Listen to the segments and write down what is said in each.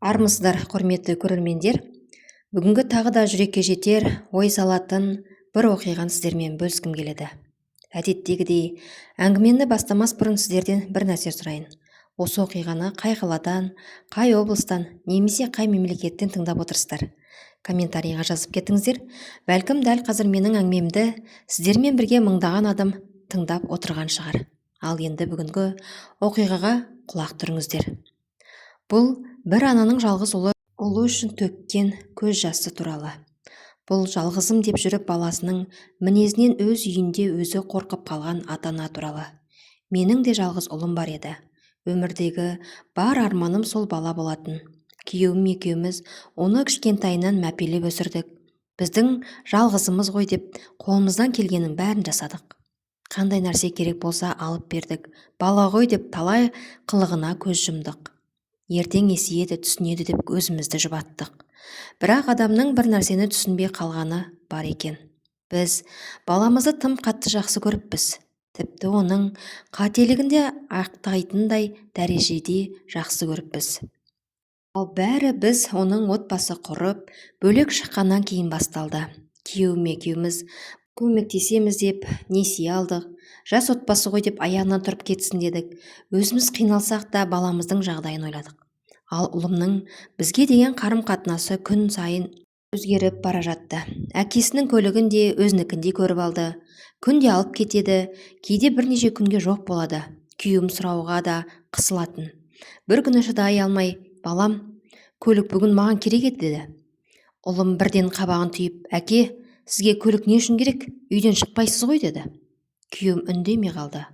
Армысыздар, құрметті көрермендер. Бүгінгі тағы да жүрекке жетер, ой салатын бір оқиғаны сіздермен бөліскім келеді. Әдеттегідей, әңгімені бастамас бұрын сіздерден бір нәрсе сұрайын. Осы оқиғаны қай қаладан, қай облыстан, немесе қай мемлекеттен тыңдап отырсыздар? Комментарийға жазып кетіңіздер. Бәлкім дәл қазір менің әңгімемді сіздермен бірге мыңдаған адам тыңдап отырған шығар. Ал енді бүгінгі оқиғаға құлақ түріңіздер. Бұл бір ананың жалғыз ұлы үшін төккен көз жасы туралы. Бұл жалғызым деп жүріп баласының мінезінен өз үйінде өзі қорқып қалған ата-ана туралы. Менің де жалғыз ұлым бар еді. Өмірдегі бар арманым сол бала болатын. Күйеуім екеуміз оны кішкентайынан мәпелеп өсірдік. Біздің жалғызымыз ғой деп қолымыздан келгеннің бәрін жасадық. Қандай нәрсе керек болса алып бердік. Бала ғой деп талай қылығына көз жұмдық. Ертең есейеді, түсінеді деп өзімізді жұбаттық. Бірақ адамның бір нәрсені түсінбей қалғаны бар екен. Біз баламызды тым қатты жақсы көріппіз. Тіпті оның қателігінде ақтайтындай дәрежеде жақсы көріппіз. Ал бәрі біз оның отбасы құрып, бөлек шыққаннан кейін басталды. Күйеуім екеуміз көмектесеміз деп несие алдық. Жас отбасы ғой деп аяғынан тұрып кетсін дедік. Өзіміз қиналсақ та баламыздың жағдайын ойладық. Ал ұлымның бізге деген қарым-қатынасы күн сайын өзгеріп бара жатты. Әкесінің көлігін де өзінікіндей көріп алды. Күнде алып кетеді, кейде бірнеше күнге жоқ болады. Күйеуім сұрауға да қысылатын. Бір күні шыдай алмай, балам, көлік бүгін маған керек еді деді. Ұлым бірден қабағын түйіп, әке, сізге көлік не үшін керек? Үйден шықпайсыз ғой деді. Күйеуім үндемей қалды.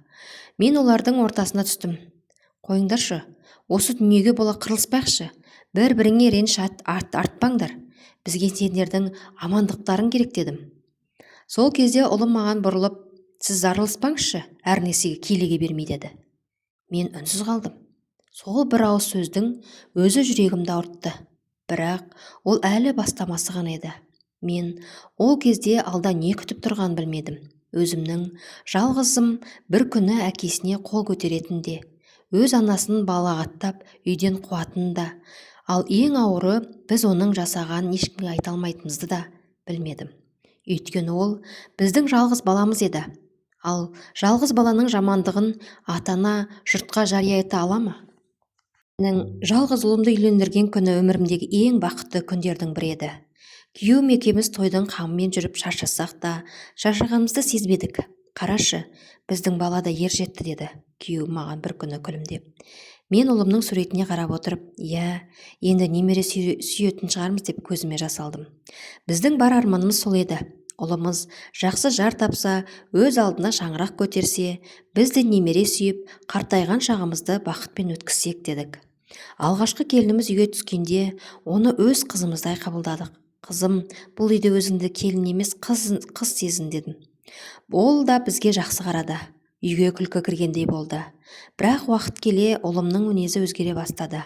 Мен олардың ортасына түстім. Қойыңдаршы, осы дүниеге бола қырылыспайықшы. Бір-біріңе реніш артпаңдар. Бізге сендердің амандықтарың керек дедім. Сол кезде ұлым маған бұрылып, сіз арылыспаңызшы, әр нәрсеге киліге бермей деді. Мен үнсіз қалдым. Сол бір ауыз сөздің өзі жүрегімді ауыртты. Бірақ ол әлі бастамасы ғана еді. Мен ол кезде алда не күтіп тұрғанын білмедім. Өзімнің жалғызым бір күні әкесіне қол көтеретін де, өз анасын балағаттап үйден қуатын да, ал ең ауыры біз оның жасаған ешкімге айта алмайтынымызды да білмедім. Өйткені ол біздің жалғыз баламыз еді. Ал жалғыз баланың жамандығын ата-ана жұртқа жария ете ала ма? Менің жалғыз ұлымды үйлендірген күні өмірімдегі ең бақытты күндердің бірі еді. Күйеуім екеуміз тойдың қамымен жүріп шаршасақ та, шаршағанымызды сезбедік. Қарашы, біздің бала да ер жетті деді күйеуім маған бір күні күлімдеп. Мен ұлымның суретіне қарап отырып, енді немере сүйетін шығармыз деп көзіме жас алдым. Біздің бар арманымыз сол еді. Ұлымыз жақсы жар тапса, өз алдына шаңырақ көтерсе, біз де немере сүйіп, қартайған шағымызды бақытпен өткізсек дедік. Алғашқы келініміз үйге түскенде, оны өз қызымыздай қабылдадық. Қызым, бұл үйде өзіңді келін емес қыз сезін дедім. Ол да бізге жақсы қарады. Үйге күлкі кіргендей болды. Бірақ уақыт келе ұлымның мінезі өзгере бастады.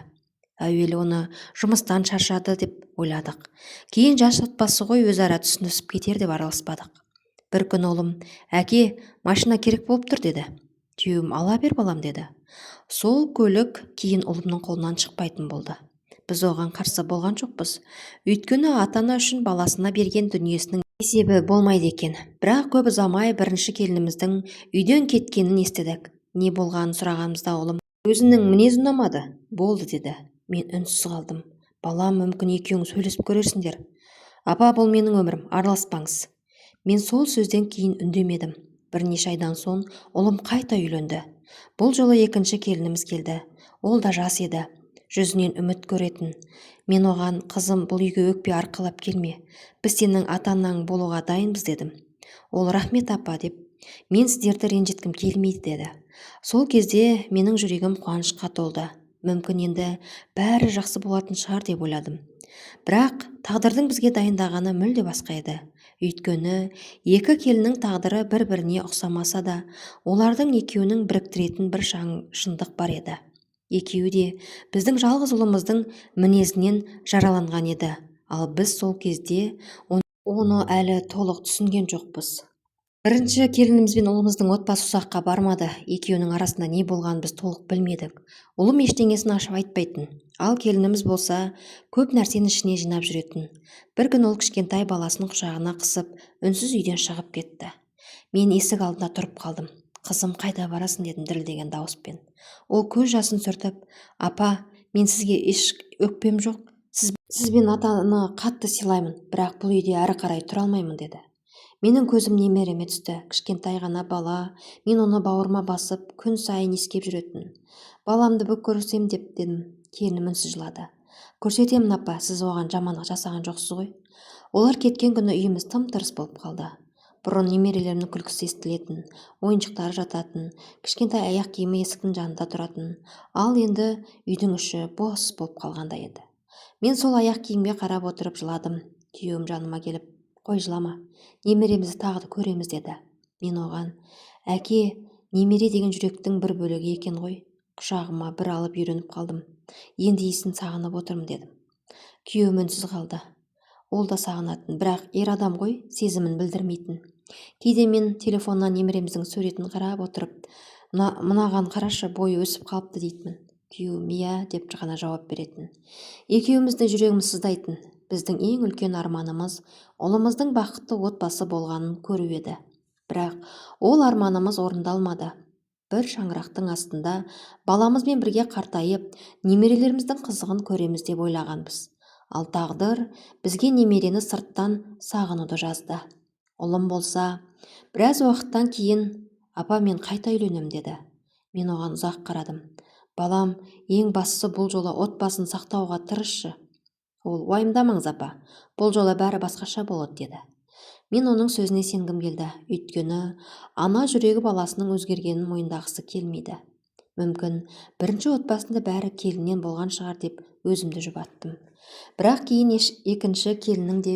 Әуелі оны жұмыстан шаршады деп ойладық. Кейін жас отбасы ғой өзара түсінісіп кетер деп араласпадық. Бір күн ұлым, әке, машина керек болып тұр деді. Күйеуім, ала бер балам деді. Сол көлік кейін ұлымның қолынан шықпайтын болды. Біз оған қарсы болған жоқпыз. Өйткені ата-ана үшін баласына берген дүниесінің есебі болмайды екен. Бірақ көп ұзамай бірінші келініміздің үйден кеткенін естідік. Не болғанын сұрағанымызда ұлым, өзінің мінезі ұнамады, болды деді. Мен үнсіз қалдым. Балам, мүмкін екеуің сөйлесіп көрерсіңдер. Апа, бұл менің өмірім, араласпаңыз. Мен сол сөзден кейін үндемедім. Бірнеше айдан соң ұлым қайта үйленді. Бұл жолы екінші келініміз келді. Ол да жас еді. Жүзінен үміт көретін. Мен оған, қызым, бұл үйге өкпе арқалап келме. Біз сенің ата-анаң болуға дайынбыз дедім. Ол, рахмет апа деп, мен сіздерді ренжіткім келмейді деді. Сол кезде менің жүрегім қуанышқа толды. Мүмкін енді бәрі жақсы болатын шығар деп ойладым. Бірақ тағдырдың бізге дайындағаны мүлде басқа еді. Өйткені екі келіннің тағдыры бір-біріне ұқсамаса да, олардың екеуінің біріктіретін бір шындық бар еді. Екеуі де біздің жалғыз ұлымыздың мінезінен жараланған еді. Ал біз сол кезде оны әлі толық түсінген жоқпыз. Бірінші келініміз бен ұлымыздың отбасы ұзаққа бармады. Екеуінің арасында не болғанын біз толық білмедік. Ұлым ештеңесін ашып айтпайтын. Ал келініміз болса, көп нәрсені ішіне жинап жүретін. Бір күн ол кішкентай баласын құшағына қысып, үнсіз үйден шығып кетті. Мен есік алдында тұрып қалдым. Қызым, қайда барасың дедім дірілдеген дауыспен. Ол көз жасын сүртіп, апа, мен сізге еш өкпем жоқ. Сізбен атаны қатты сыйлаймын, бірақ бұл үйде әрі қарай тұра алмаймын деді. Менің көзім немереме түсті. Кішкентай ғана бала, мен оны бауырыма басып, күн сайын иіскеп жүретін. Баламды бір көрсем деп дедім. Келінім үнсіз жылады. Көрсетемін апа, сіз оған жамандық жасаған жоқсыз ғой. Олар кеткен күні үйіміз тым-тырыс болып қалды. Бұрын немерелерімнің күлкісі естілетін, ойыншықтары жататын, кішкентай аяқ киімі есіктің жанында тұратын. Ал енді үйдің іші бос болып қалғандай еді. Мен сол аяқ киімге қарап отырып жыладым. Күйеуім жаныма келіп, қой жылама, немеремізді тағы да көреміз деді. Мен оған, әке, немере деген жүректің бір бөлігі екен ғой. Құшағыма бір алып үйреніп қалдым. Енді иісін сағынып отырмын дедім. Күйеуім үнсіз қалды. Ол да сағынатын, бірақ ер адам ғой, сезімін білдірмейтін. Кейде мен телефоннан немереміздің суретін қарап отырып, мынаған қарашы, бойы өсіп қалыпты дейтін. Күйеуім иә деп ғана жауап беретін. Екеуміздің жүрегіміз сыздайтын. Біздің ең үлкен арманымыз ұлымыздың бақытты отбасы болғанын көру еді. Бірақ ол арманымыз орындалмады. Бір шаңырақтың астында баламызбен бірге қартайып, немерелеріміздің қызығын көреміз деп ойлағанбыз. Ал тағдыр бізге немерені сырттан сағынуды жазды. Ұлым болса, біраз уақыттан кейін, апа, мен қайта үйленем деді. Мен оған ұзақ қарадым. Балам, ең бастысы бұл жолы отбасын сақтауға тырысшы. Ол, уайымдамаңыз апа, бұл жолы бәрі басқаша болады деді. Мен оның сөзіне сенгім келді, өйткені ана жүрегі баласының өзгергенін мойындағысы келмейді. Мүмкін бірінші отбасында бәрі келіннен болған шығар деп өзімді жұбаттым. Бірақ кейін екінші келіннің де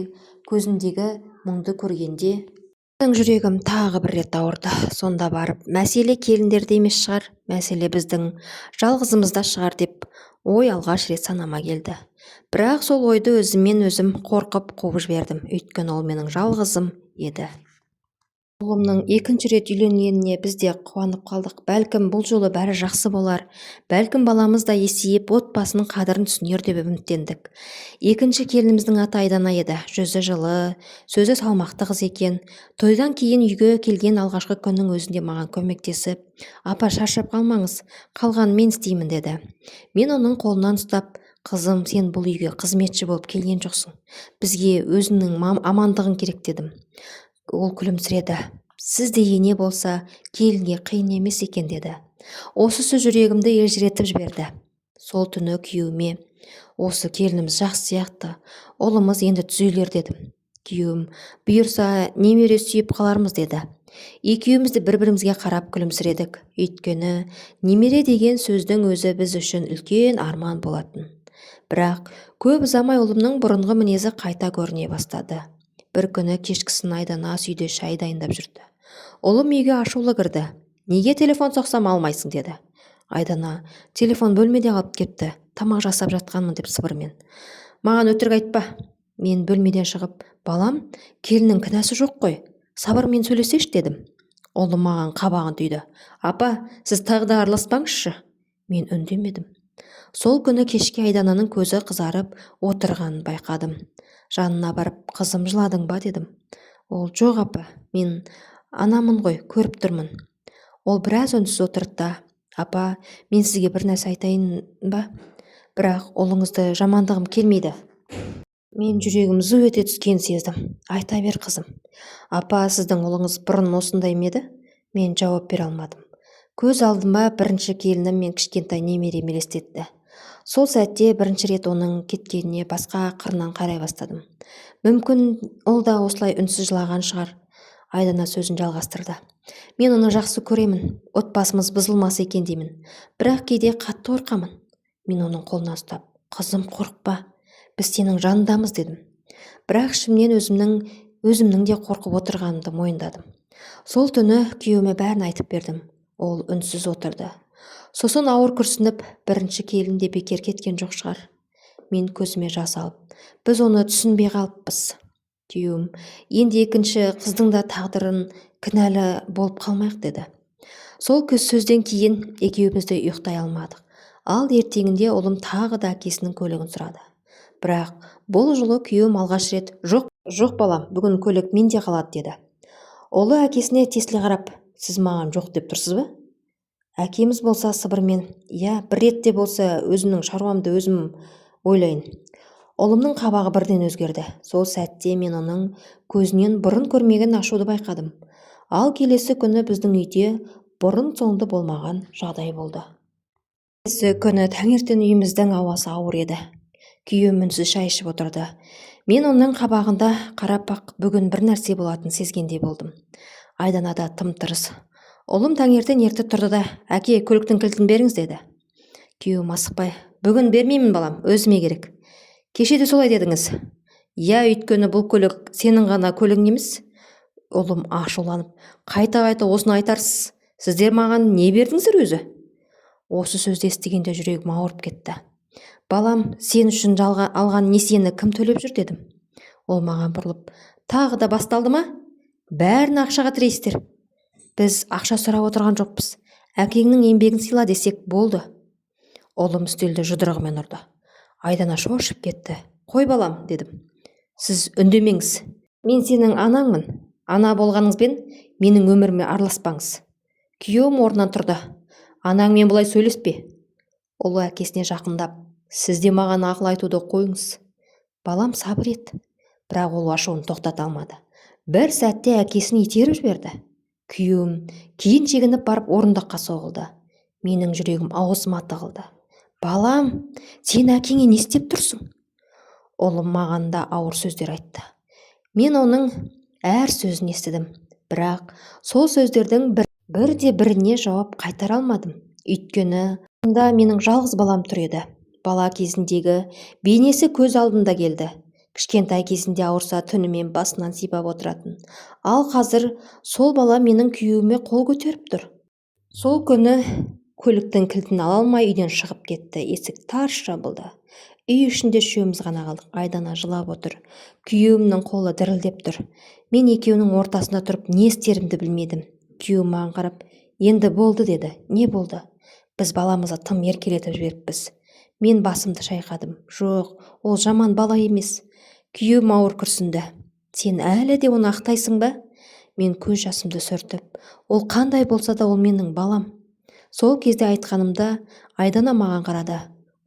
көзіндегі мұңды көргенде менің жүрегім тағы бір рет ауырды. Сонда барып, мәселе келіндерде емес шығар, мәселе біздің жалғызымызда шығар деп ой алғаш рет санама келді. Бірақ сол ойды өзіммен өзім қорқып қуып жібердім, өйткені ол менің жалғызым еді. Ұлымның екінші рет үйленгеніне біз де қуанып қалдық. Бәлкім бұл жолы бәрі жақсы болар. Бәлкім баламыз да есейіп, отбасының қадірін түсінер деп үміттендік. Екінші келініміздің аты Айдана еді. Жүзі жылы, сөзі салмақты қыз екен. Тойдан кейін үйге келген алғашқы күннің өзінде маған көмектесіп, апа, шаршап қалмаңыз, қалғанын мен істеймін деді. Мен оның қолынан ұстап, қызым, сен бұл үйге қызметші болып келген жоқсың. Бізге өзіңнің амандығың керек дедім. Ол күлімсіреді. Сізде ене болса, келінге қиын емес екен деді. Осы сөз жүрегімді елжіретіп жіберді. Сол түні күйеуіме, осы келініміз жақсы сияқты, ұлымыз енді түзелер дедім. Күйеуім, бұйырса немере сүйіп қалармыз деді. Екеуміз де бір-бірімізге қарап күлімсіредік. Өйткені немере деген сөздің өзі біз үшін үлкен арман болатын. Бірақ көп ұзамай ұлымның бұрынғы мінезі қайта көріне бастады. Бір күні кешкісін Айдана үйде шай дайындап жүрді. Ұлым үйге ашулы кірді. Неге телефон соқсам алмайсың деді. Айдана, телефон бөлмеде қалып кетті, тамақ жасап жатқанмын деп сыбырмен. Маған өтірік айтпа. Мен бөлмеден шығып, балам, келіннің кінәсі жоқ қой, сабырмен сөйлесеш дедім. Ұлым маған қабағын түйді. Апа, сіз тағы да араласпаңызшы. Мен үндемедім. Сол күні кешке Айдананың көзі қызарып отырғанын байқадым. Жанына барып, қызым, жыладың ба дедім. Ол, жоқ апа, мен анамын ғой, көріп тұрмын. Ол біраз үнсіз отырды. Апа, мен сізге бір нәрсе айтайын ба? Бірақ ұлыңызды жамандығым келмейді. Мен жүрегім зу ете түскен сездім. Айта бер, қызым. Апа, сіздің ұлыңыз бұрын осындай ма еді? Мен жауап бере алмадым. Көз алдыма бірінші келінім мен кішкентай немерем елестетті. Сол сәтте бірінші рет оның кеткеніне басқа қырынан қарай бастадым. Мүмкін ол да осылай үнсіз жылаған шығар. Айдана сөзін жалғастырды. Мен оны жақсы көремін, отбасымыз бұзылмас екен деймін. Бірақ кейде қатты қорқамын. Мен оның қолынан ұстап, қызым, қорықпа, біз сенің жанындамыз дедім. Бірақ ішімнен өзімнің де қорқып отырғанымды мойындадым. Сол түні күйеуіме бәрін айтып бердім. Ол үнсіз отырды. Сосын ауыр күрсініп, бірінші келін де бекер кеткен жоқ шығар. Мен көзіме жас алып, біз оны түсінбей қалыппыз. Күйеуім, енді екінші қыздың да тағдырын кінәлі болып қалмайық деді. Сол сөзден кейін екеуміз де ұйықтай алмадық. Ал ертеңінде ұлым тағы да әкесінің көлігін сұрады. Бірақ бұл жолы күйеуім алғаш рет жоқ балам, бүгін көлік менде қалады деді. Ұлы әкесіне тесіле қарап, сіз маған жоқ деп тұрсыз ба? Әкеміз болса сыбырмен, иә, бір ретте болса өзімнің шаруамды өзім ойлайын. Ұлымның қабағы бірден өзгерді. Сол сәтте мен оның көзінен бұрын көрмеген ашуды байқадым. Ал келесі күні біздің үйде бұрын соңды болмаған жағдай болды. Келесі күні таңертең үйіміздің ауасы ауыр еді. Күйеуім үнсіз шай ішіп отырды. Мен оның қабағында қарап-ақ бүгін бір нәрсе болатын сезгендей болдым. Айданада тым-тырыс. Ұлым таңертең ерте тұрды да, әке, көліктің кілтін беріңіз деді. Күйеуім асықпай, бүгін бермеймін балам, өзіме керек. Кеше де солай дедіңіз. Я, өйткені бұл көлік сенің ғана көлігің емес. Ұлым ашуланып, қайта-қайта осыны айтарсыз. Сіздер маған не бердіңіздер өзі? Осы сөзді естігенде жүрегім ауырып кетті. Балам, сен үшін алған несиені кім төлеп жүр дедім. Ол маған бұрылып, тағы да басталды ма? Бәрін ақшаға тірейсіздер. Біз ақша сұрап отырған жоқпыз. Әкеңнің еңбегін сыйла десек болды. Ұлым үстелді жұдырығымен ұрды. Айдана шошып кетті. Қой балам, дедім. Сіз үндемеңіз. Мен сенің анаңмын. Ана болғаныңызбен менің өміріме араласпаңыз. Күйеуім орнынан тұрды. Анаңмен бұлай сөйлеспе. Ұлы әкесіне жақындап, сіз де маған ақыл айтуды қойыңыз. Балам сабыр ет. Бірақ ол ашуын тоқтата алмады. Бір сәтте әкесін итеріп жіберді. Күйеуім кейін шегініп барып орындыққа соғылды. Менің жүрегім аузыма тығылды. Балам, сен әкеңе не істеп тұрсың? Ұлым маған да ауыр сөздер айтты. Мен оның әр сөзін естідім, бірақ сол сөздердің бірде-біріне жауап қайтара алмадым. Өйткені онда менің жалғыз балам тұр еді. Бала кезіндегі бейнесі көз алдында келді. Кішкентай кезінде ауырса түнімен басынан сипап отыратын. Ал қазір сол бала менің күйеуіме қол көтеріп тұр. Сол күні көліктің кілтін ала алмай үйден шығып кетті. Есік тарс жабылды. Үй ішінде үшеуміз ғана қалдық. Айдана жылап отыр. Күйеуімнің қолы дірілдеп тұр. Мен екеуінің ортасында тұрып не істерімді білмедім. Күйеуім маған қарап, енді болды деді. Не болды? Біз баламызды тым еркелетіп жіберіппіз. Мен басымды шайқадым. Жоқ, ол жаман бала емес. Күйеуім ауыр күрсінді. Сен әлі де оны ақтайсың ба? Мен көз жасымды сүртіп, ол қандай болса да ол менің балам. Сол кезде айтқанымда Айдана маған қарады.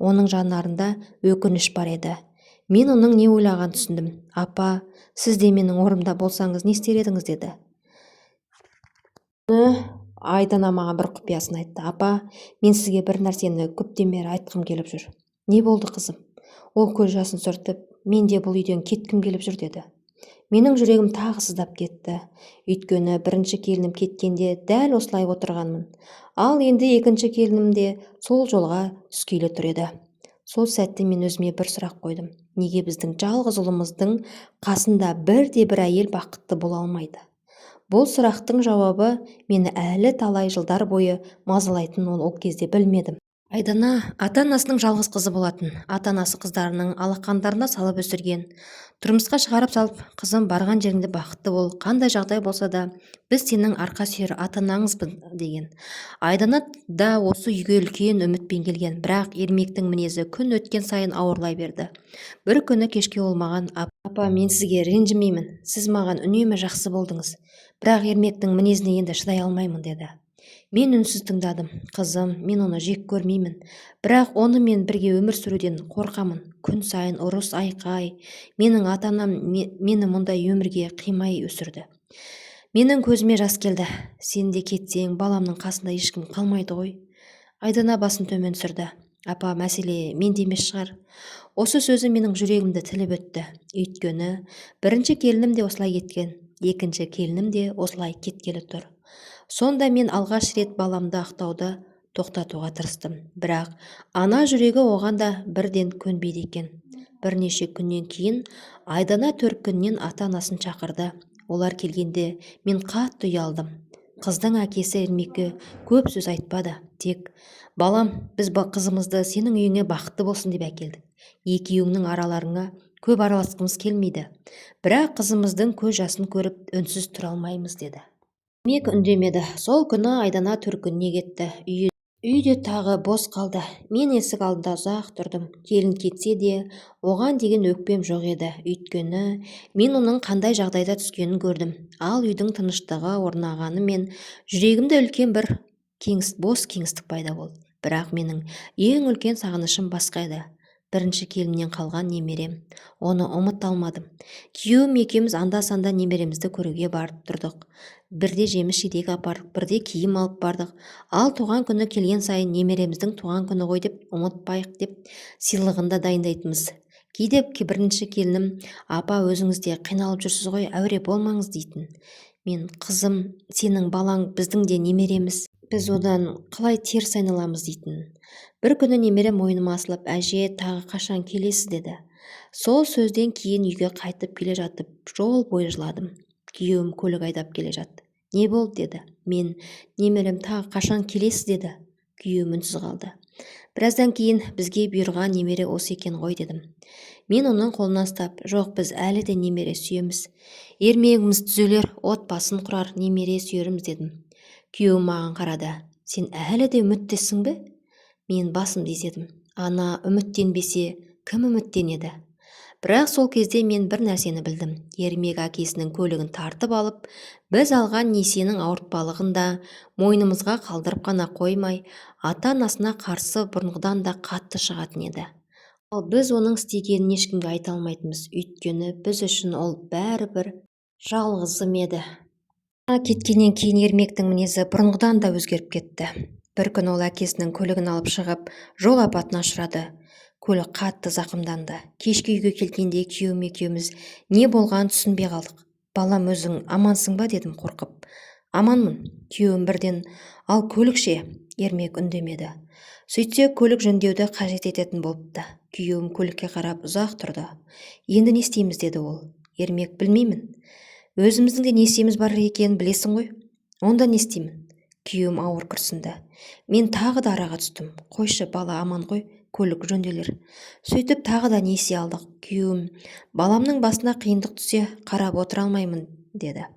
Оның жанарында өкініш бар еді. Мен оның не ойлаған түсіндім. Апа, сіз де менің орнымда болсаңыз не істер едіңіз деді. Айдана маған бір құпиясын айтты. Апа, мен сізге бір нәрсені көптен бері айтқым келіп жүр. Не болды қызым? Ол көз жасын сүртіп, мен де бұл үйден кеткім келіп жүр деді. Менің жүрегім тағы сыздап кетті. Өйткені бірінші келінім кеткенде дәл осылай отырғанмын. Ал енді екінші келінім де сол жолға түскелі тұр еді. Сол сәтте мен өзіме бір сұрақ қойдым. Неге біздің жалғыз ұлымыздың қасында бірде-бір әйел бақытты бола алмайды? Бұл сұрақтың жауабы мені әлі талай жылдар бойы мазалайтынын ол кезде білмедім. Айдана ата-анасының жалғыз қызы болатын. Ата-анасы қыздарының алақандарына салып өсірген. Тұрмысқа шығарып салып, қызым барған жеріңде бақытты бол, қандай жағдай болса да, біз сенің арқа сүйер ата-анаңызбыз деген. Айдана да осы үйге үлкен үмітпен келген, бірақ ермектің мінезі күн өткен сайын ауырлай берді. Бір күні кешке ол маған, апа, мен сізге ренжімеймін, сіз маған үнемі жақсы болдыңыз, бірақ ермектің мінезіне енді шыдай алмаймын деді. Мен үнсіз тыңдадым. Қызым, мен оны жек көрмеймін, бірақ онымен бірге өмір сүруден қорқамын. Күн сайын ұрыс, айқай. Менің ата-анам мені мұндай өмірге қимай өсірді. Менің көзіме жас келді. Сен де кетсең, баламның қасында ешкім қалмайды ғой. Айдана басын төмен түсірді. Апа, мәселе менде емес шығар. Осы сөзі менің жүрегімді тіліп өтті. Өйткені бірінші келінім де осылай кеткен, екінші келінім де осылай кеткелі тұр. Сонда мен алғаш рет баламды ақтауды тоқтатуға тырыстым. Бірақ ана жүрегі оған да бірден көнбейді екен. Бірнеше күннен кейін Айдана 4 күннен ата-анасын шақырды. Олар келгенде мен қатты ұялдым. Қыздың әкесі Ермекке көп сөз айтпады. Тек, балам, біз қызымызды сенің үйіңе бақытты болсын деп әкелдік. Екеуіңнің араларыңа көп араласқымыз келмейді. Бірақ қызымыздың көз жасын көріп үнсіз тұра алмаймыз деді. Ермек үндемеді. Сол күні айдана төркініне кетті. Үйде тағы бос қалды. Мен есік алдында ұзақ тұрдым. Келін кетсе де, оған деген өкпем жоқ еді. Өйткені мен оның қандай жағдайда түскенін көрдім. Ал үйдің тыныштығы орнағанымен жүрегімде үлкен бір бос кеңістік пайда болды. Бірақ менің ең үлкен сағынышым басқа еді. Бірінші келіннен қалған немерем. Оны ұмыта алмадым. Күйеуім екеуміз анда-санда немеремізді көруге барып тұрдық. Бірде жеміс-жидек апардық, бірде киім алып бардық. Ал туған күні келген сайын немереміздің туған күні ғой деп ұмытпайық деп сыйлығын да дайындайтынбыз. Кейде бірінші келінім, апа өзіңіз де қиналып жүрсіз ғой, әуре болмаңыз дейтін. Мен, қызым, сенің балаң біздің де немереміз, біз одан қалай теріс айналамыз дейтін. Бір күні немерем мойныма асылып, әже, тағы қашан келесіз деді. Сол сөзден кейін үйге қайтып келе жатып, жол бойы жыладым. Күйеуім көлік айдап келе жатты. Не болды деді. Мен, немерем тағы қашан келесіз деді. Күйеуім үнсіз қалды. Біраздан кейін бізге бұйырған немере осы екен ғой дедім. Мен оның қолынан ұстап, жоқ, біз әлі де немере сүйеміз. Ермегіміз түзелер, отбасын құрар, немере сүйеріміз дедім. Күйеуім маған қарады. Сен әлі де үміттесің бе? Мен басымды изедім. Ана үміттенбесе, кім үміттенеді? Бірақ сол кезде мен бір нәрсені білдім. Ермек әкесінің көлігін тартып алып, біз алған несиенің ауыртпалығын да мойнымызға қалдырып қана қоймай, ата-анасына қарсы бұрынғыдан да қатты шығатын еді. Ал біз оның істегенін ешкімге айта алмайтынбыз, өйткені біз үшін ол бәрібір жалғызым еді. Кеткеннен кейін Ермектің мінезі бұрынғыдан да өзгеріп кетті. Бір күн ол әкесінің көлігін алып шығып, жол апатына ұшырады. Көлік қатты зақымданды. Кешке үйге келгенде күйеуім екеуміз не болғанын түсінбей қалдық. Балам, өзің амансың ба дедім қорқып. Аманмын. Күйеуім бірден, ал көлік ше? Ермек үндемеді. Сөйтсе көлік жөндеуді қажет ететін болыпты. Күйеуім көлікке қарап ұзақ тұрды. Енді не істейміз деді ол. Ермек, білмеймін. Өзіміздің де не істейміз бар екенін білесің ғой. Онда не істеймін? Күйеуім ауыр күрсінді. Мен тағы да араға түстім. Қойшы, бала аман ғой, көлік жөнделер. Сөйтіп тағы да несие алдық. Күйеуім, баламның басына қиындық түсе қарап отыра алмаймын деді.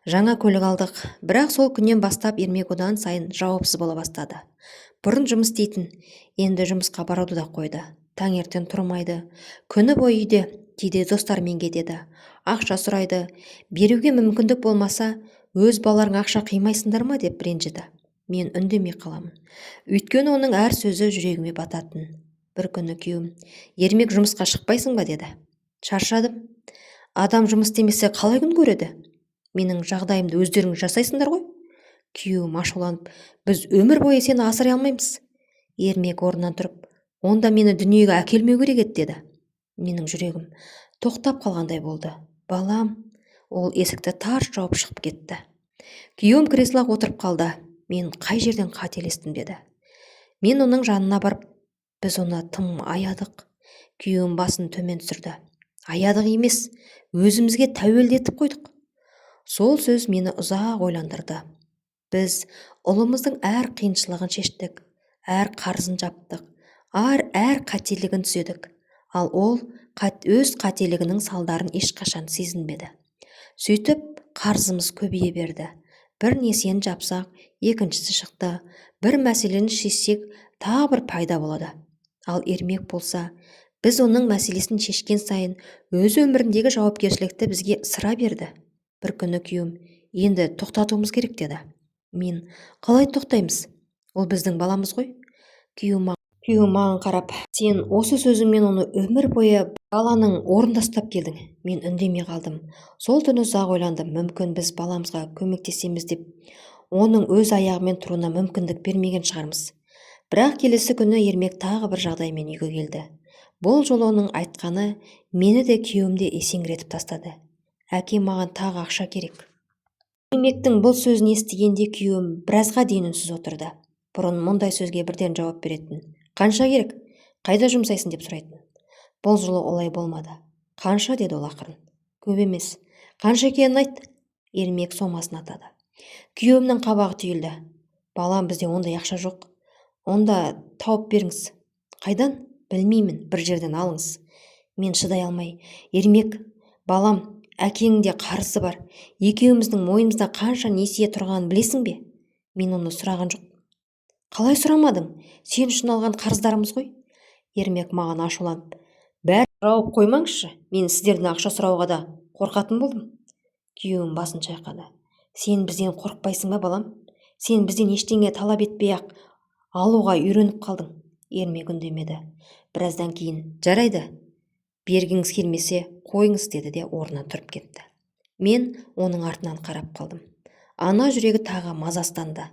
Жаңа көлік алдық, бірақ сол күннен бастап Ермек одан сайын жауапсыз бола бастады. Бұрын жұмыс істейтін, енді жұмысқа баруды да қойды. Таңертең тұрмайды, күні бойы үйде, кейде достарымен кетеді. Ақша сұрайды, беруге мүмкіндік болмаса, өз балаларың ақша қимайсыңдар ма деп ренжіді. Мен үндемей қаламын. Өйткені оның әр сөзі жүрегіме бататын. Бір күні күйеуім, Ермек, жұмысқа шықпайсың ба деді. Шаршадым. Адам жұмыс істемесе қалай күн көреді? Менің жағдайымды өздеріңіз жасайсыңдар ғой. Күйеуім ашуланып, біз өмір бойы сені асырай алмаймыз. Ермек орнынан тұрып, онда мені дүниеге әкелмеу керек еді деді. Менің жүрегім тоқтап қалғандай болды. Балам, ол есікті тарс жауып шығып кетті. Күйеуім креслоға отырып қалды. Мен қай жерден қателестім деді. Мен оның жанына барып, біз оны тым аядық. Күйеуім басын төмен түсірді. Аядық емес, өзімізге тәуелді етіп қойдық. Сол сөз мені ұзақ ойландырды. Біз ұлымыздың әр қиыншылығын шештік, әр қарызын жаптық, әр қателігін түзедік. Ал ол өз қателігінің салдарын ешқашан сезінбеді. Сөйтіп қарызымыз көбейе берді. Бір несиені жапсақ, екіншісі шықты. Бір мәселені шешсек, тағы бір пайда болады. Ал Ермек болса, біз оның мәселесін шешкен сайын өз өміріндегі жауапкершілікті бізге ысыра берді. Бір күні күйеуім, енді тоқтатуымыз керек деді. Мен, қалай тоқтаймыз? Ол біздің баламыз ғой. Күйеуім маған қарап, сен осы сөзіңмен оны өмір бойы баланың орнында ұстап келдің. Мен үндемей қалдым. Сол түні ұзақ ойландым. Мүмкін біз баламызға көмектесеміз деп оның өз аяғымен тұруына мүмкіндік бермеген шығармыз. Бірақ келесі күні Ермек тағы бір жағдаймен үйге келді. Бұл жолы оның айтқаны мені де күйеуімді есеңгіретіп тастады. Әке, маған тағы ақша керек. Ермектің бұл сөзін естігенде күйеуім біразға дейін үнсіз отырды. Бұрын мұндай сөзге бірден жауап беретін. Қанша керек? Қайда жұмсайсың деп сұрайтын. Бұл жолы олай болмады. Қанша деді ол ақырын. Көп емес. Қанша екенін айт? Ермек сомасын атады. Күйеуімнің қабағы түйілді. Балам, бізде ондай ақша жоқ. Онда тауып беріңіз. Қайдан? Білмеймін, бір жерден алыңыз. Мен шыдай алмай, Ермек, балам, әкеңде қарызы бар. Екеуміздің мойнымызда қанша несие тұрғанын білесің бе? Мен оны сұраған жоқ. Қалай сұрамадың? Сен үшін алған қарыздарымыз ғой. Ермек маған ашуланып: бәрі жауып қоймаңызшы, мен сіздерден ақша сұрауға да қорқатын болдым. Күйеуім басын шайқады: сен бізден қорықпайсың ба, балам? Сен бізден ештеңе талап етпей-ақ алуға үйреніп қалдың. Ермек үндемеді. Біраздан кейін: жарайды, бергіңіз келмесе қойыңыз, деді де орнынан тұрып кетті. Мен оның артынан қарап қалдым. Ана жүрегі тағы мазасызданды.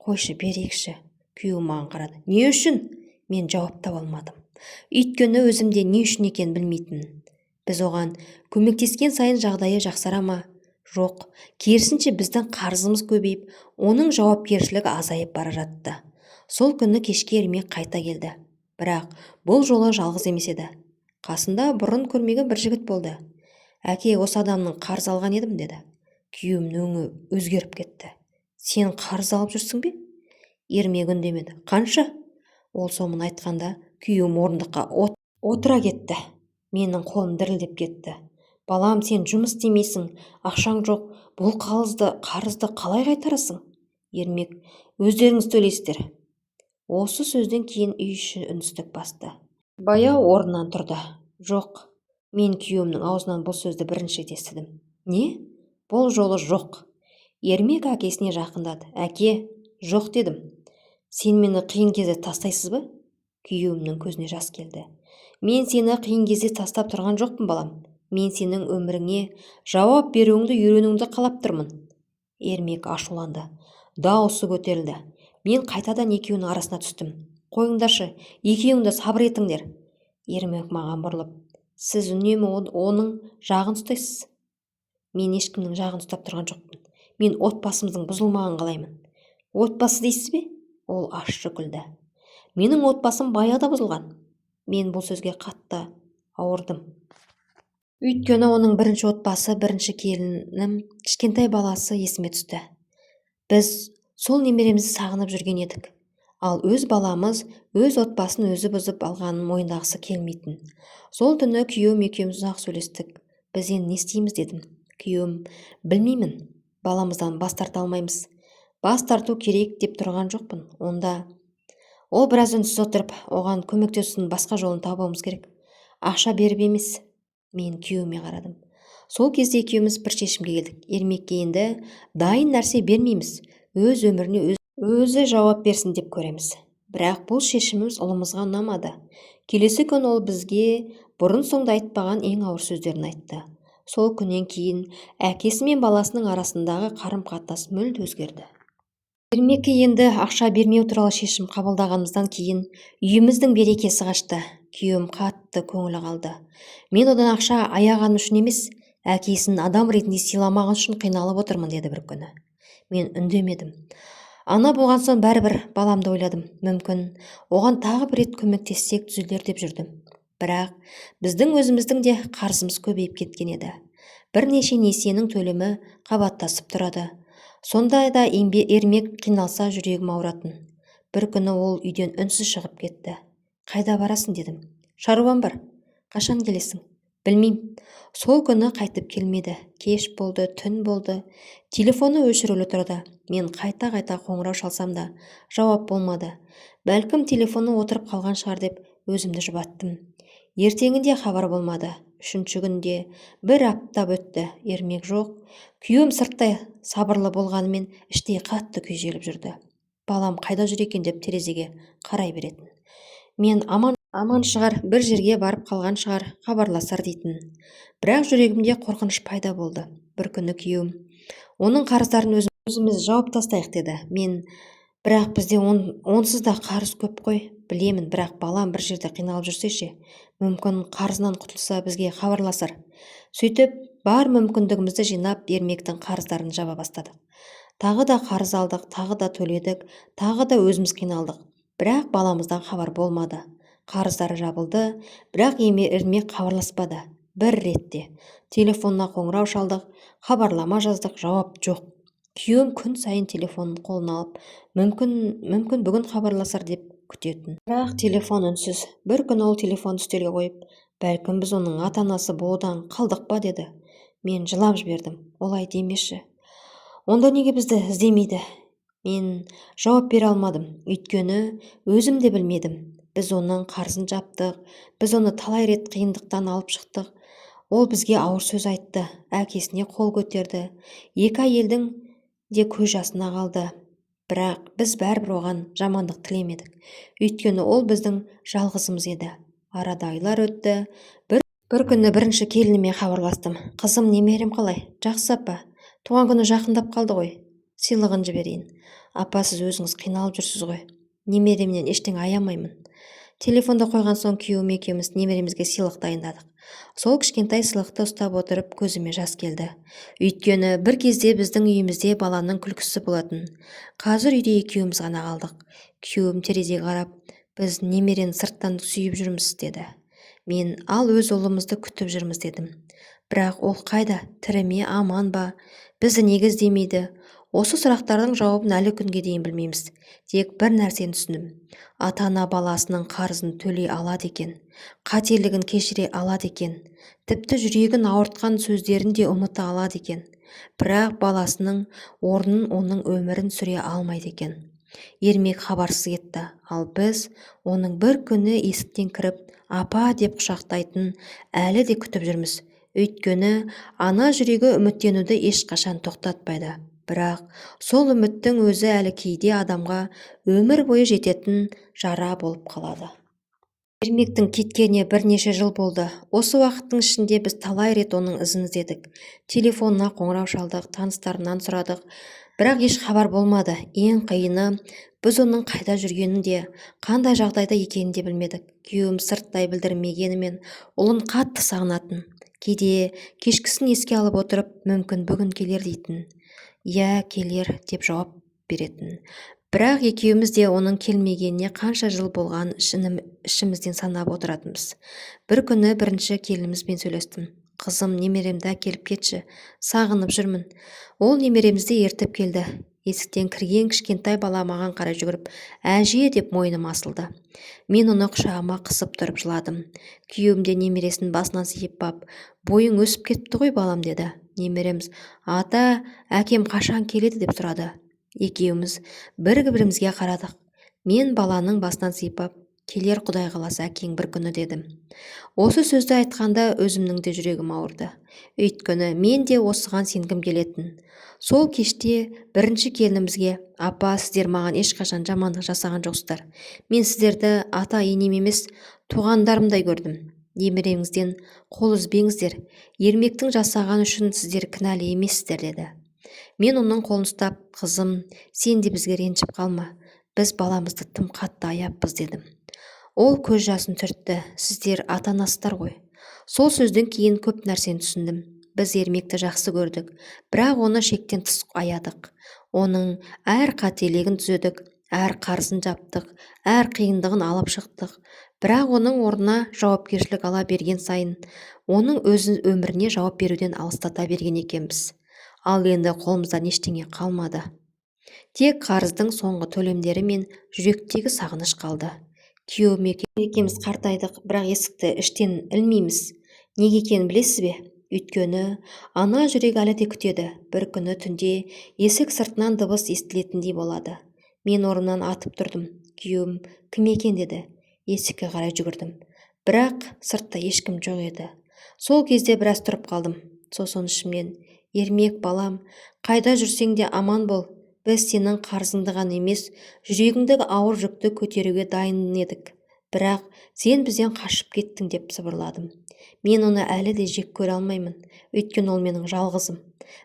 Қойшы, берейікші. Күйеуім маған қарады. Не үшін? Мен жауап таба алмадым. Өйткені өзімде не үшін екенін білмейтінмін. Біз оған көмектескен сайын жағдайы жақсара ма? Жоқ, керісінше біздің қарызымыз көбейіп, оның жауапкершілігі азайып бара жатты. Сол күні кешке Ермек қайта келді. Бірақ бұл жолы жалғыз емес еді. Қасында бұрын көрмеген бір жігіт болды. Әке, осы адамның қарыз алған едім, деді. Күйеуімнің өңі өзгеріп кетті. Сен қарыз алып жүрсің бе? Ермек үндемеді. Қанша? Ол сомын айтқанда күйеуім орындыққа отыра кетті. Менің қолым дірілдеп кетті. Балам, сен жұмыс істемейсің, ақшаң жоқ, бұл қарызды қалай қайтарасың? Ермек: өздеріңіз төлейсіздер. Осы сөзден кейін үй іші үнсіздік басты. Баяу орнынан тұрды. Жоқ, мен күйеуімнің аузынан бұл сөзді бірінші рет естідім. Не? Бұл жолы жоқ. Ермек әкесіне жақындады. Әке, жоқ дедім. Сен мені қиын кезде тастайсыз ба? Күйеуімнің көзіне жас келді. Мен сені қиын кезде тастап тұрған жоқпын, балам. Мен сенің өміріңе жауап беруіңді үйренуіңді қалап тұрмын. Ермек ашуланды. Дауысы көтерілді. Мен қайтадан екеуінің арасына түстім. Қойыңдаршы, екеуіңді сабыр етіңдер. Ермек маған бұрылып: сіз үнемі оның жағын ұстайсыз. Мен ешкімнің жағын ұстап тұрған жоқпын. Мен отбасымыздың бұзылмағанын қалаймын. Отбасы дейсіз бе? Ол ащы күлді. Менің отбасым баяғыда бұзылған. Мен бұл сөзге қатты ауырдым. Өйткені оның бірінші отбасы, бірінші келінім, кішкентай баласы есіме түсті. Біз сол немеремізді сағынып жүрген едік. Ал өз баламыз өз отбасын өзі бұзып алғанын мойындағысы келмейтін. Сол түні күйеуім екеуміз ұзақ сөйлестік. Біз енді не істейміз, дедім. Күйеуім: білмеймін, баламыздан бас тарта алмаймыз. Бас тарту керек деп тұрған жоқпын. Онда ол біраз үнсіз отырып, оған көмектесудің басқа жолын табуымыз керек. Ақша беріп емес. Мен күйеуіме қарадым. Сол кезде екеуміз бір шешімге келдік. Ермекке енді дайын нәрсе бермейміз. Өз өміріне өзі жауап берсін деп көреміз. Бірақ бұл шешіміміз ұлымызға ұнамады. Келесі күн ол бізге бұрын соңды айтпаған ең ауыр сөздерін айтты. Сол күннен кейін әкесі мен баласының арасындағы қарым-қатынас мүлде өзгерді. Ермекке енді ақша бермеу туралы шешім қабылдағанымыздан кейін үйіміздің берекесі қашты. Күйеуім қатты көңілі қалды. Мен одан ақша аяған үшін емес, әкесін адам ретінде сыйламаған үшін қиналып отырмын, деді бір күні. Мен үндемедім. Ана болған соң бәрібір баламды ойладым. Мүмкін оған тағы бір рет көмектессек түзелер деп жүрдім. Бірақ біздің өзіміздің де қарызымыз көбейіп кеткен еді. Бірнеше несиенің төлемі қабаттасып тұрады. Сондайда Ермек қиналса жүрегім ауыратын. Бір күні ол үйден үнсіз шығып кетті. Қайда барасың, дедім. Шаруам бар. Қашан келесің? Білмеймін. Сол күні қайтып келмеді. Кеш болды, түн болды. Телефоны өшірулі тұрды. Мен қайта-қайта қоңырау шалсам да жауап болмады. Бәлкім телефоны отырып қалған шығар деп өзімді жұбаттым. Ертеңінде хабар болмады. Үшінші күнде бір аптап өтті. Ермек жоқ. Күйеуім сырттай сабырлы болғанымен іштей қатты күйзеліп жүрді. Балам қайда жүр екен деп терезеге қарай беретін. Мен аман шығар, бір жерге барып қалған шығар, хабарласар дейтін. Бірақ жүрегімде қорқыныш пайда болды. Бір күні күйеуім: оның қарыздарын өзіміз жауып тастайық, деді. Мен: бірақ бізде онсыз да қарыз көп қой. Білемін, бірақ балам бір жерде қиналып жүрсе ше, мүмкін қарызынан құтылса бізге хабарласар. Сөйтіп бар мүмкіндігімізді жинап Ермектің қарыздарын жаба бастадық. Тағы да қарыз алдық, тағы да төледік, тағы да өзіміз қиналдық. Бірақ баламыздан хабар болмады. Қарыздары жабылды, бірақ Ермек хабарласпады. Бір ретте телефонына қоңырау шалдық, хабарлама жаздық, жауап жоқ. Күйеуім күн сайын телефонын қолына алып, мүмкін бүгін хабарласар деп күтетін. Бірақ телефон үнсіз. Бір күн ол телефонды үстелге қойып: бәлкім біз оның ата-анасы болудан қалдық па, деді. Мен жылап жібердім. Олай демеші. Онда неге бізді іздемейді? Мен жауап бере алмадым, өйткені өзім де білмедім. Біз оның қарызын жаптық, біз оны талай рет қиындықтан алып шықтық. Ол бізге ауыр сөз айтты, әкесіне қол көтерді. Екі әйелдің де көз жасына қалды. Бірақ біз бәрібір оған жамандық тілемедік. Өйткені ол біздің жалғызымыз еді. Арада айлар өтті. Бір күні бірінші келініме хабарластым. Қызым, немерем қалай? Жақсы апа. Туған күні жақындап қалды ғой. Сыйлығын жіберейін. Апа, сіз өзіңіз қиналып жүрсіз ғой. Немеремнен ештеңе аямаймын. Телефонды қойған соң күйеуім екеуміз немеремізге сыйлық дайындадық. Сол кішкентай сыйлықты ұстап отырып көзіме жас келді. Өйткені бір кезде біздің үйімізде баланың күлкісі болатын. Қазір үйде екеуміз ғана қалдық. Күйеуім терезеге қарап, біз немерені сырттан сүйіп жүрміз деді. Мен ал өз ұлымызды күтіп жүрміз дедім. Бірақ ол қайда, тірі ме, аман ба? Бізді неге іздемейді? Осы сұрақтардың жауабын әлі күнге дейін білмейміз. Тек бір нәрсені түсіндім. Ата-ана баласының қарызын төлей алады екен, қателігін кешіре алады екен, тіпті жүрегін ауыртқан сөздерін де ұмыта алады екен. Бірақ баласының орнын, оның өмірін сүре алмайды екен. Ермек хабарсыз кетті, ал біз оның бір күні есіктен кіріп, апа деп құшақтайтын әлі де күтіп жүрміз. Өйткені ана жүрегі үміттенуді ешқашан тоқтатпайды. Бірақ сол үміттің өзі әлі кейде адамға өмір бойы жететін жара болып қалады. Ермектің кеткеніне бірнеше жыл болды. Осы уақыттың ішінде біз талай рет оның ізін іздедік. Телефонына қоңырау шалдық, таныстарынан сұрадық. Бірақ еш хабар болмады. Ең қиыны, біз оның қайда жүргенін де, қандай жағдайда екенін де білмедік. Күйеуім сырттай білдірмегенімен ұлын қатты сағынатын. Кейде кешкісін еске алып отырып, мүмкін бүгін келер дейтін. Иә, келер деп жауап беретін. Бірақ екеуміз де оның келмегеніне қанша жыл болған ішімізден санап отыратынбыз. Бір күні бірінші келінімізбен сөйлестім. Қызым, немеремді әкеліп кетші, сағынып жүрмін. Ол немеремізді ертіп келді. Есіктен кірген кішкентай бала маған қарай жүгіріп, әже деп мойныма асылды. Мен оны құшағыма қысып тұрып жыладым. Күйеуім де немересін басынан сипап, бойың өсіп кетіпті ғой балам деді. Немереміз, ата, әкем қашан келеді деп сұрады. Екеуміз бір-бірімізге қарадық. Мен баланың басынан сипап, келер Құдай қаласа әкең бір күні дедім. Осы сөзді айтқанда өзімнің де жүрегім ауырды. Өйткені мен де осыған сенгім келетін. Сол кеште бірінші келінімізге, апа, сіздер маған ешқашан жамандық жасаған жоқсыздар. Мен сіздерді ата-енем емес, туғандарымдай көрдім. Немереңізден қол үзбеңіздер. Ермектің жасаған үшін сіздер кінәлі емессіздер деді. Мен оның қолын ұстап, қызым, сен де бізге ренжіп қалма. Біз баламызды тым қатты аяппыз дедім. Ол көз жасын түртті. Сіздер ата-анасыздар ғой. Сол сөзден кейін көп нәрсені түсіндім. Біз Ермекті жақсы көрдік, бірақ оны шектен тыс аядық. Оның әр қателігін түзедік, әр қарызын жаптық, әр қиындығын алып шықтық. Бірақ оның орнына жауапкершілік ала берген сайын, оның өз өміріне жауап беруден алыстата берген екенбіз. Ал енді қолымыздан ештеңе қалмады. Тек қарыздың соңғы төлемдері мен жүректегі сағыныш қалды. Күйеуім екеуміз қартайдық, бірақ есікті іштен ілмейміз. Неге екенін білесіз бе? Өйткені ана жүрек әлі де күтеді. Бір күні түнде есік сыртынан дыбыс естілетіндей болады. Мен орнымнан атып тұрдым. Күйеуім кім екен деді. Есікке қарай жүгірдім. Бірақ сыртта ешкім жоқ еді. Сол кезде біраз тұрып қалдым. Сосын ішімнен, Ермек балам, қайда жүрсең де аман бол. Біз сенің қарызыңды ғана емес, жүрегіңдегі ауыр жүкті көтеруге дайын едік. Бірақ сен бізден қашып кеттің деп сыбырладым. Мен оны әлі де жек көре алмаймын, өйткені ол менің жалғызым.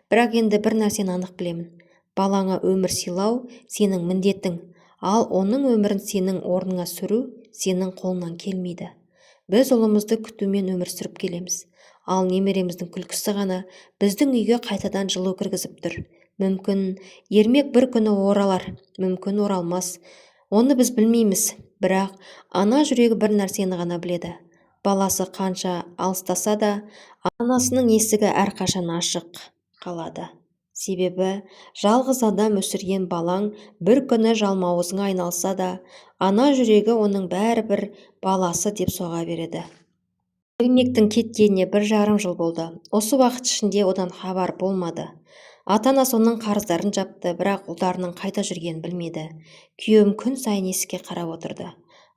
Бірақ енді бір нәрсені анық білемін. Балаңа өмір сыйлау сенің міндетің, ал оның өмірін сенің орныңа сүру сенің қолыңнан келмейді. Біз ұлымызды күтумен өмір сүріп келеміз, ал немереміздің күлкісі ғана біздің үйге қайтадан жылу кіргізіп тұр. Мүмкін Ермек бір күні оралар, мүмкін оралмас. Оны біз білмейміз, бірақ ана жүрегі бір нәрсені ғана біледі. Баласы қанша алыстаса да, анасының есігі әрқашан ашық қалады. Себебі жалғыз адам өсірген балаң бір күні жалмауызыңа айналса да, ана жүрегі оның бәрібір баласы деп соға береді. Ермектің кеткеніне 1,5 жыл болды. Осы уақыт ішінде одан хабар болмады. Ата-анасы оның қарыздарын жапты, бірақ ұлдарының қайда жүргенін білмеді. Күйеуім күн сайын есікке қарап отырды.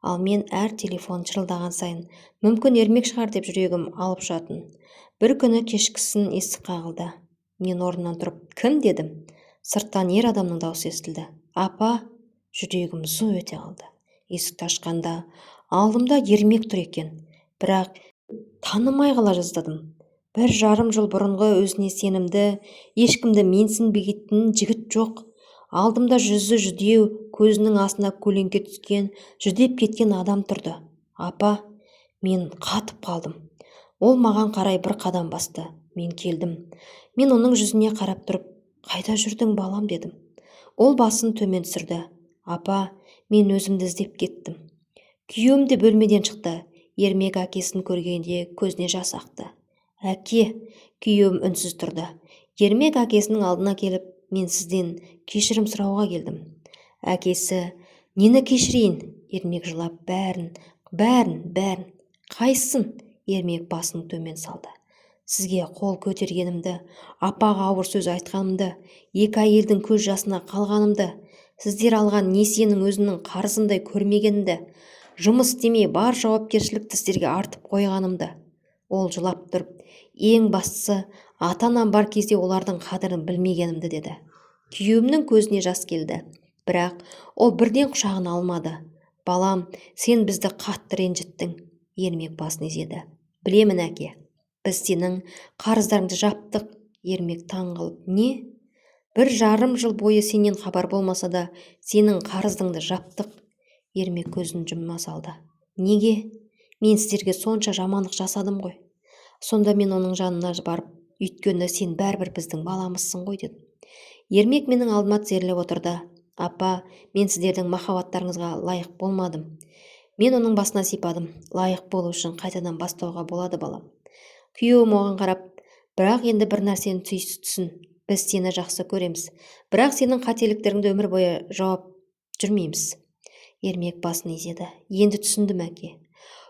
Ал мен әр телефон шырылдаған сайын, мүмкін Ермек шығар деп жүрегім алып ұшатын. Бір күні кешкісін есік қағылды. Мен орнымнан тұрып, кім дедім? Сырттан ер адамның даусы естілді. Апа, жүрегім зу ете қалды. Есікті ашқанда алдымда Ермек тұр екен. Бірақ танымай қала жаздадым. 1,5 жыл бұрынғы өзіне сенімді, ешкімді менсінбейтін жігіт жоқ. Алдымда жүзі жүдеу, көзінің астына көлеңке түскен, жүдеп кеткен адам тұрды. Апа, мен қатып қалдым. Ол маған қарай бір қадам басты. Мен келдім. Мен оның жүзіне қарап тұрып, қайда жүрдің балам дедім. Ол басын төмен түсірді. Апа, мен өзімді іздеп кеттім. Күйеуім де бөлмеден шықты. Ермек әкесін көргенде көзіне жас ақты. Әке, күйеуім үнсіз тұрды. Ермек әкесінің алдына келіп, мен сізден кешірім сұрауға келдім. Әкесі, нені кешірейін? Ермек жылап, бәрін. Қайсың? Ермек басын төмен салды. Сізге қол көтергенімді, апаға ауыр сөз айтқанымды, 2 әйелдің көз жасына қалғанымды, сіздер алған несиенің өзінің қарызындай көрмегенімді, жұмыс істемей бар жауапкершілікті сіздерге артып қойғанымды. Ол жылап тұрып, ең бастысы, ата-анам бар кезде олардың қадірін білмегенімді деді. Күйеуімнің көзіне жас келді, бірақ ол бірден құшағына алмады. Балам, сен бізді қатты ренжіттің. Ермек басын изеді. Білемін, әке. Біз сенің қарыздарыңды жаптық. Ермек таң қалып, не? 1,5 жыл бойы сенен хабар болмаса да, сенің қарыздыңды жаптық. Ермек көзін жұмма салды. Неге? Мен сіздерге сонша жамандық жасадым ғой. Сонда мен оның жанына барып, өйткені сен бәрібір біздің баламызсың ғой дедім. Ермек менің алдыма тізерлеп отырды. Апа, мен сіздердің махаббаттарыңызға лайық болмадым. Мен оның басына сипадым. Лайық болу үшін қайтадан бастауға болады, балам. Күйеуім оған қарап, бірақ енді бір нәрсені түсін. Біз сені жақсы көреміз. Бірақ сенің қателіктеріңді өмір бойы жауап жүрмейміз. Ермек басын изеді. Енді түсіндім, әке.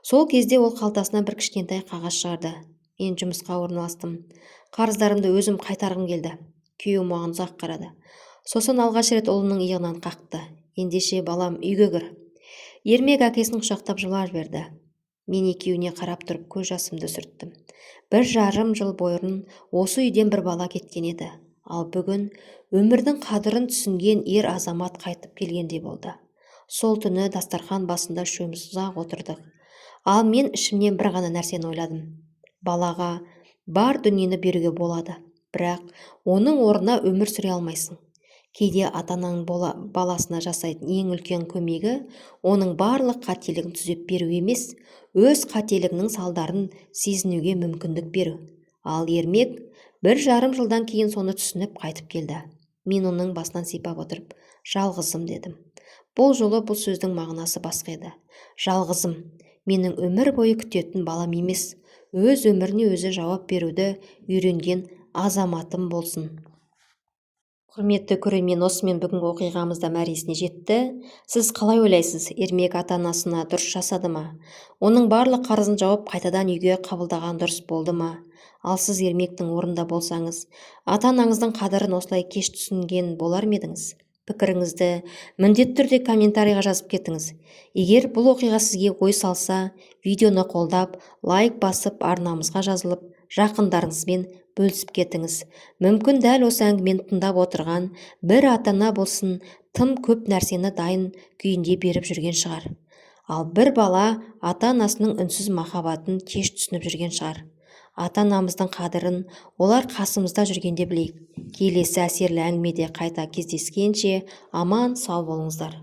Сол кезде ол қалтасынан бір кішкентай қағаз шығарды. Мен жұмысқа орналастым. Қарыздарымды өзім қайтарғым келді. Күйеуім оған ұзақ қарады. Сосын алғаш рет ұлының иығынан қақты. Ендеше балам, үйге кір. Ермек әкесін құшақтап жылап жіберді. Мен екеуіне қарап тұрып көз жасымды сүрттім. 1,5 жыл бұрын осы үйден бір бала кеткен еді. Ал бүгін өмірдің қадірін түсінген ер азамат қайтып келгендей болды. Сол түні дастархан басында үшеуміз ұзақ отырдық. Ал мен ішімнен бір ғана нәрсені ойладым. Балаға бар дүниені беруге болады, бірақ оның орнына өмір сүре алмайсың. Кейде ата-ананың баласына жасайтын ең үлкен көмегі оның барлық қателігін түзеп беру емес, өз қателігінің салдарын сезінуге мүмкіндік беру. Ал Ермек 1,5 жылдан кейін соны түсініп қайтып келді. Мен оның басынан сипап отырып, жалғызым дедім. Бұл жолы бұл сөздің мағынасы басқа еді. Жалғызым, менің өмір бойы күтетін балам емес, өз өміріне өзі жауап беруді үйренген азаматым болсын. Құрметті көрермен, осымен бүгінгі оқиғамыз да мәресіне жетті. Сіз қалай ойлайсыз, Ермек ата-анасына дұрыс жасады ма? Оның барлық қарызын жауап қайтадан үйге қабылдаған дұрыс болды ма? Ал сіз Ермектің орнында болсаңыз, ата-анаңыздың қадірін осылай кеш түсінген болар ма едіңіз? Пікіріңізді міндетті түрде комментарийға жазып кетіңіз. Егер бұл оқиға сізге ой салса, видеоны қолдап, лайк басып, арнамызға жазылып, жақындарыңызбен бөлісіп кетіңіз. Мүмкін дәл осы әңгімені тыңдап отырған бір ата-ана болсын, тым көп нәрсені дайын күйінде беріп жүрген шығар. Ал бір бала ата-анасының үнсіз махаббатын кеш түсініп жүрген шығар. Ата-анамыздың қадірін олар қасымызда жүргенде білейік. Келесі әсерлі әңгімеде қайта кездескенше аман сау болыңыздар.